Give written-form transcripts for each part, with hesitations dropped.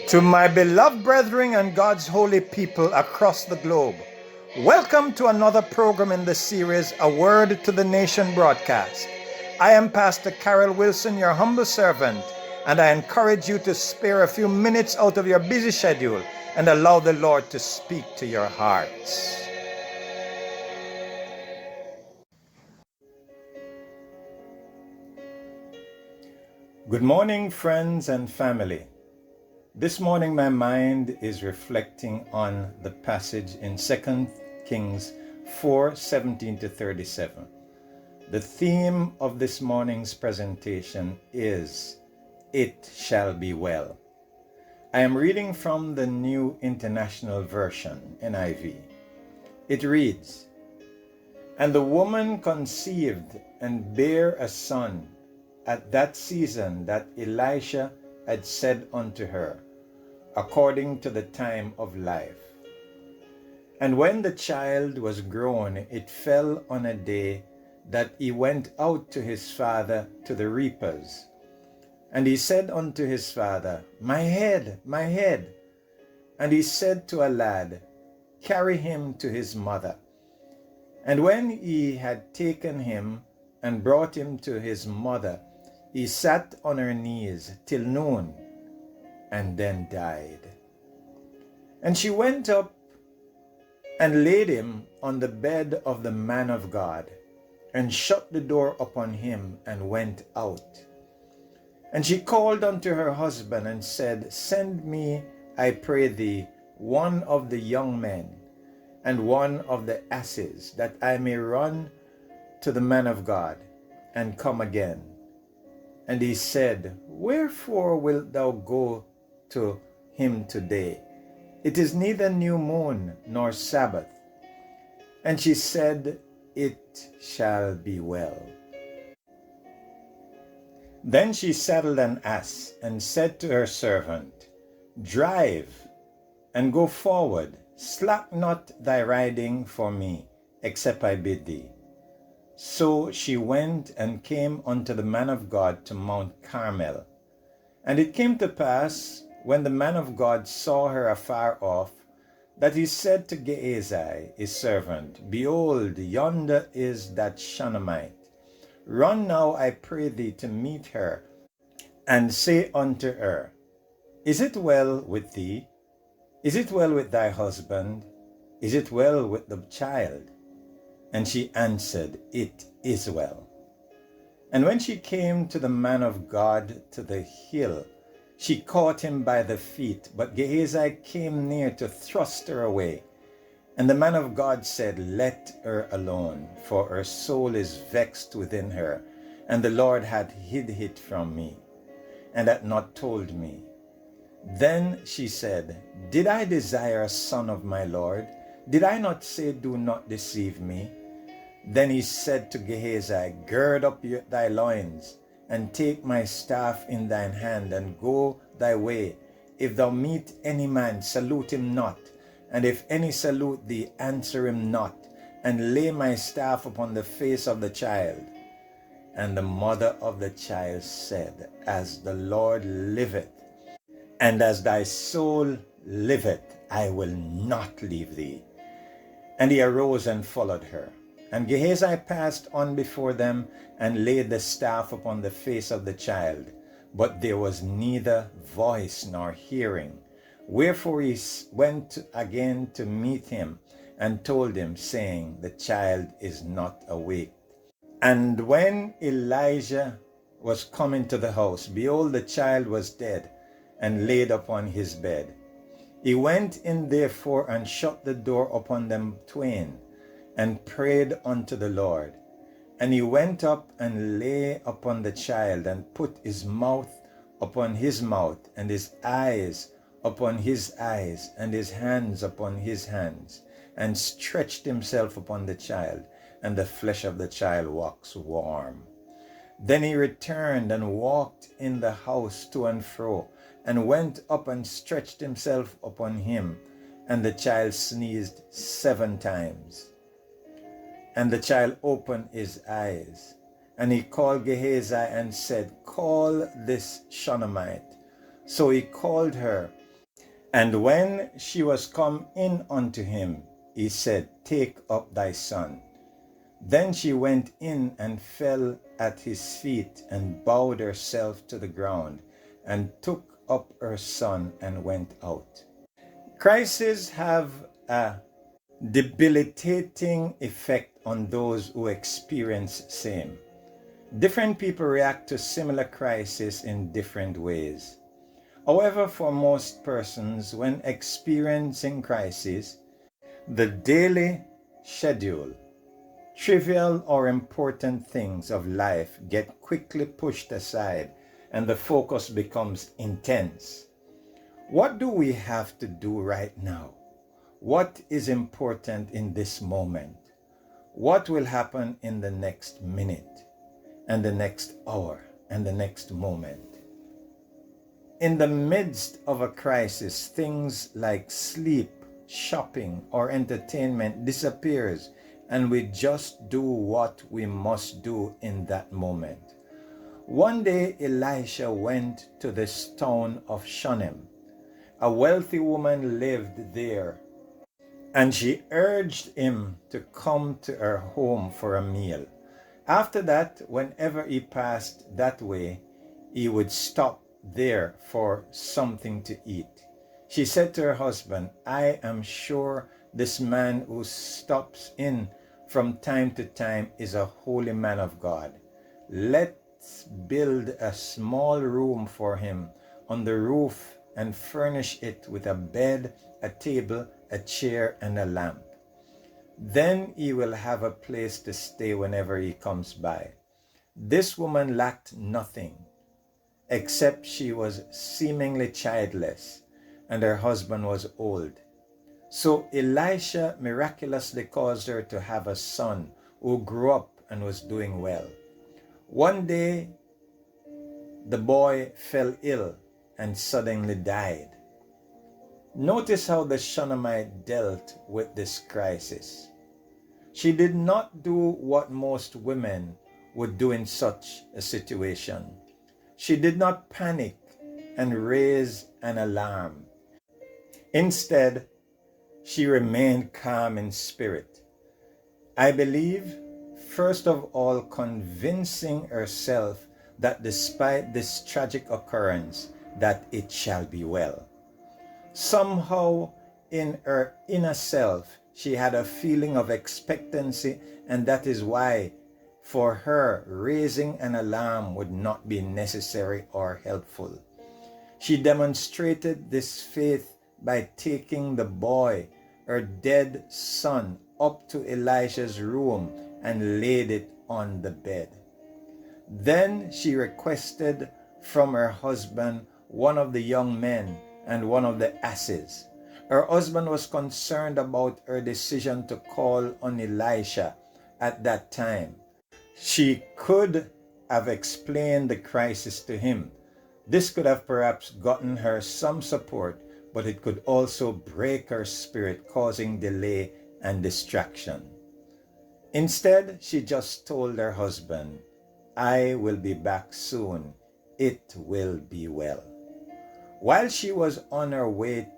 To my beloved brethren and God's holy people across the globe, welcome to another program in the series, A Word to the Nation broadcast. I am Pastor Karell Wilson, your humble servant, and I encourage you to spare a few minutes out of your busy schedule and allow the Lord to speak to your hearts. Good morning, friends and family. This morning my mind is reflecting on the passage in 2 Kings 4:17 to 37. The theme of this morning's presentation is, It Shall Be Well. I am reading from the New International Version, NIV. It reads, And the woman conceived and bare a son at that season that Elisha had said unto her, according to the time of life. And when the child was grown, it fell on a day that he went out to his father to the reapers. And he said unto his father, My head, my head. And he said to a lad, Carry him to his mother. And when he had taken him and brought him to his mother, he sat on her knees till noon, and then died. And she went up and laid him on the bed of the man of God, and shut the door upon him, and went out. And she called unto her husband, and said, Send me, I pray thee, one of the young men, and one of the asses, that I may run to the man of God, and come again. And he said, Wherefore wilt thou go to him today? It is neither new moon nor Sabbath. And she said, It shall be well. Then she saddled an ass, and said to her servant, Drive, and go forward, slack not thy riding for me, except I bid thee. So she went and came unto the man of God to Mount Carmel. And it came to pass, when the man of God saw her afar off, that he said to Gehazi, his servant, Behold, yonder is that Shunammite. Run now, I pray thee, to meet her, and say unto her, Is it well with thee? Is it well with thy husband? Is it well with the child? And she answered, It is well. And when she came to the man of God to the hill, she caught him by the feet, but Gehazi came near to thrust her away. And the man of God said, Let her alone, for her soul is vexed within her, and the Lord hath hid it from me, and hath not told me. Then she said, Did I desire a son of my Lord? Did I not say, Do not deceive me? Then he said to Gehazi, Gird up thy loins, and take my staff in thine hand, and go thy way. If thou meet any man, salute him not, and if any salute thee, answer him not, and lay my staff upon the face of the child. And the mother of the child said, As the Lord liveth, and as thy soul liveth, I will not leave thee. And he arose and followed her. And Gehazi passed on before them, and laid the staff upon the face of the child. But there was neither voice nor hearing. Wherefore he went again to meet him, and told him, saying, The child is not awake. And when Elijah was come into the house, behold, the child was dead, and laid upon his bed. He went in therefore, and shut the door upon them twain, and prayed unto the Lord. And he went up and lay upon the child, and put his mouth upon his mouth, and his eyes upon his eyes, and his hands upon his hands, and stretched himself upon the child, and the flesh of the child waxed warm. Then he returned and walked in the house to and fro, and went up and stretched himself upon him, and the child sneezed 7 times. And the child opened his eyes, and he called Gehazi and said, Call this Shunammite. So he called her, And when she was come in unto him, he said, Take up thy son. Then she went in and fell at his feet and bowed herself to the ground and took up her son and went out. Crises have a debilitating effect on those who experience same. Different people react to similar crises in different ways. However, for most persons, when experiencing crisis, the daily schedule, trivial or important things of life get quickly pushed aside and the focus becomes intense. What do we have to do right now? What is important in this moment? What will happen in the next minute and the next hour and the next moment? In the midst of a crisis, things like sleep, shopping, or entertainment disappears, and we just do what we must do in that moment. One day, Elisha went to this town of Shunem. A wealthy woman lived there, and she urged him to come to her home for a meal. After that, whenever he passed that way, he would stop there for something to eat. She said to her husband, I am sure this man who stops in from time to time is a holy man of God. Let's build a small room for him on the roof and furnish it with a bed, a table, a chair, and a lamp. Then he will have a place to stay whenever he comes by. This woman lacked nothing, except she was seemingly childless, and her husband was old. So Elisha miraculously caused her to have a son who grew up and was doing well. One day, the boy fell ill and suddenly died. Notice how the Shunammite dealt with this crisis. She did not do what most women would do in such a situation. She did not panic and raise an alarm. Instead, she remained calm in spirit. I believe, first of all, convincing herself that despite this tragic occurrence, that it shall be well. Somehow, in her inner self, she had a feeling of expectancy, and that is why, for her, raising an alarm would not be necessary or helpful. She demonstrated this faith by taking the boy, her dead son, up to Elisha's room and laid it on the bed. Then she requested from her husband one of the young men and one of the asses. Her husband was concerned about her decision to call on Elisha at that time. She could have explained the crisis to him. This could have perhaps gotten her some support, but it could also break her spirit, causing delay and distraction. Instead, she just told her husband, I will be back soon. It will be well. While she was on her way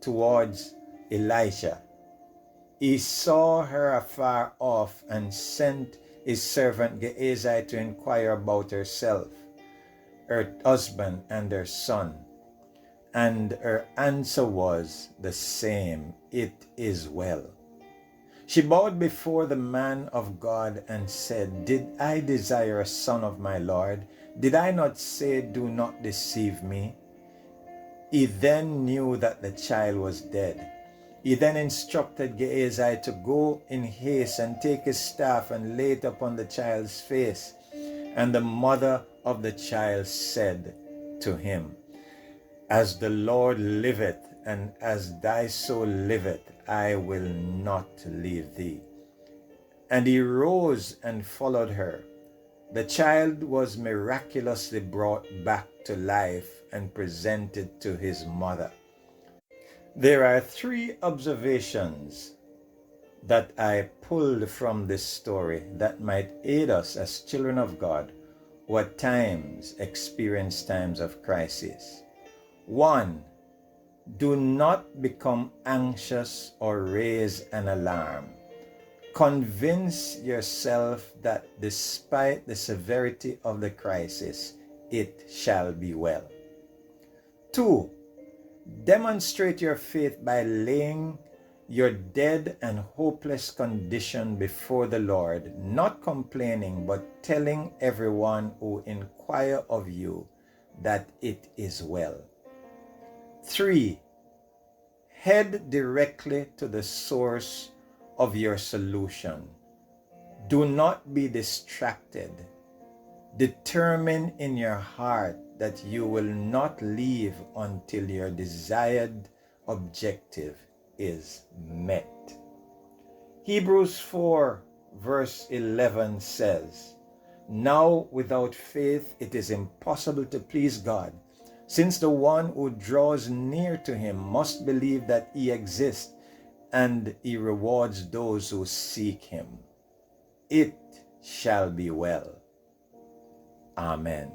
towards Elisha, he saw her afar off and sent his servant Gehazi to inquire about herself, her husband, and her son. And her answer was the same, it is well. She bowed before the man of God and said, Did I desire a son of my Lord? Did I not say, do not deceive me? He then knew that the child was dead. He then instructed Gehazi to go in haste and take his staff and lay it upon the child's face. And the mother of the child said to him, As the Lord liveth, and as thy soul liveth, I will not leave thee. And he rose and followed her. The child was miraculously brought back to life and presented to his mother. There are 3 observations that I pulled from this story that might aid us as children of God who at times experience times of crisis. 1. Do not become anxious or raise an alarm. Convince yourself that despite the severity of the crisis, it shall be well. 2. Demonstrate your faith by laying your dead and hopeless condition before the Lord, not complaining, but telling everyone who inquire of you that it is well. 3. Head directly to the source of your solution. Do not be distracted. Determine in your heart that you will not leave until your desired objective is met. Hebrews 4 verse 11 says, "Now without faith it is impossible to please God, since the one who draws near to him must believe that he exists and he rewards those who seek him." It shall be well. Amen.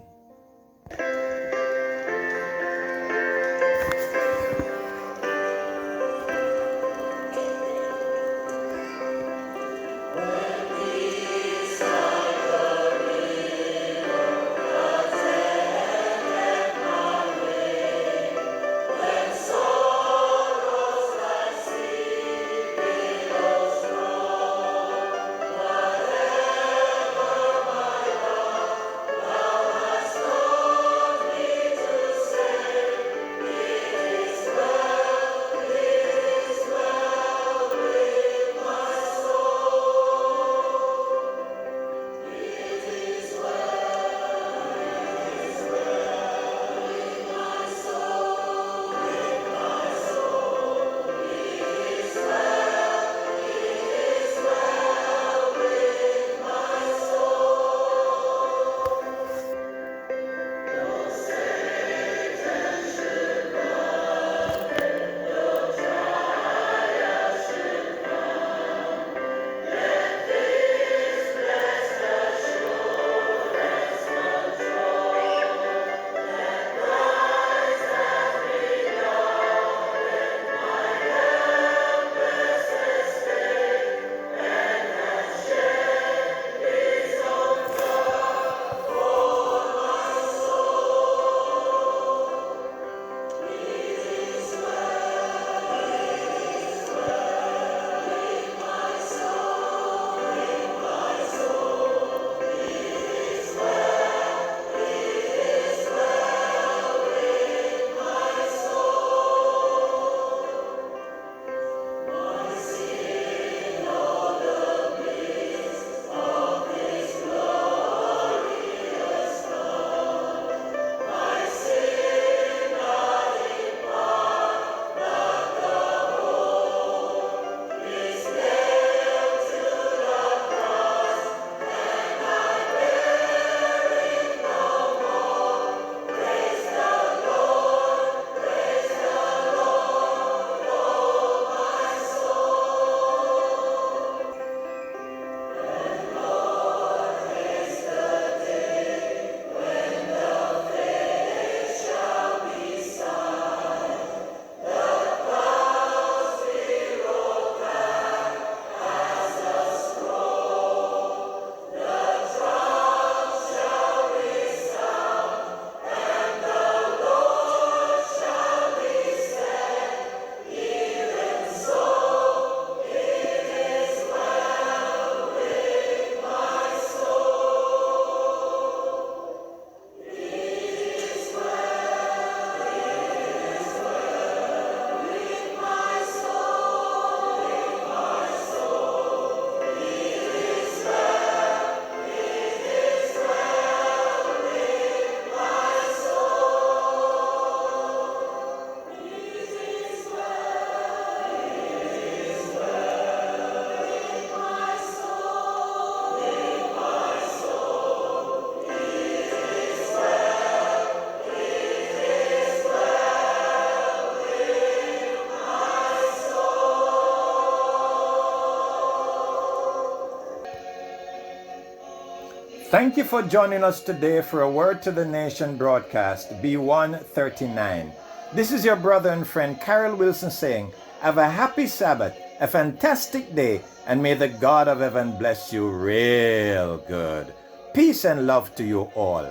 Thank you for joining us today for a Word to the Nation broadcast, B139. This is your brother and friend Karell Wilson saying, have a happy Sabbath, a fantastic day, and may the God of heaven bless you real good. Peace and love to you all.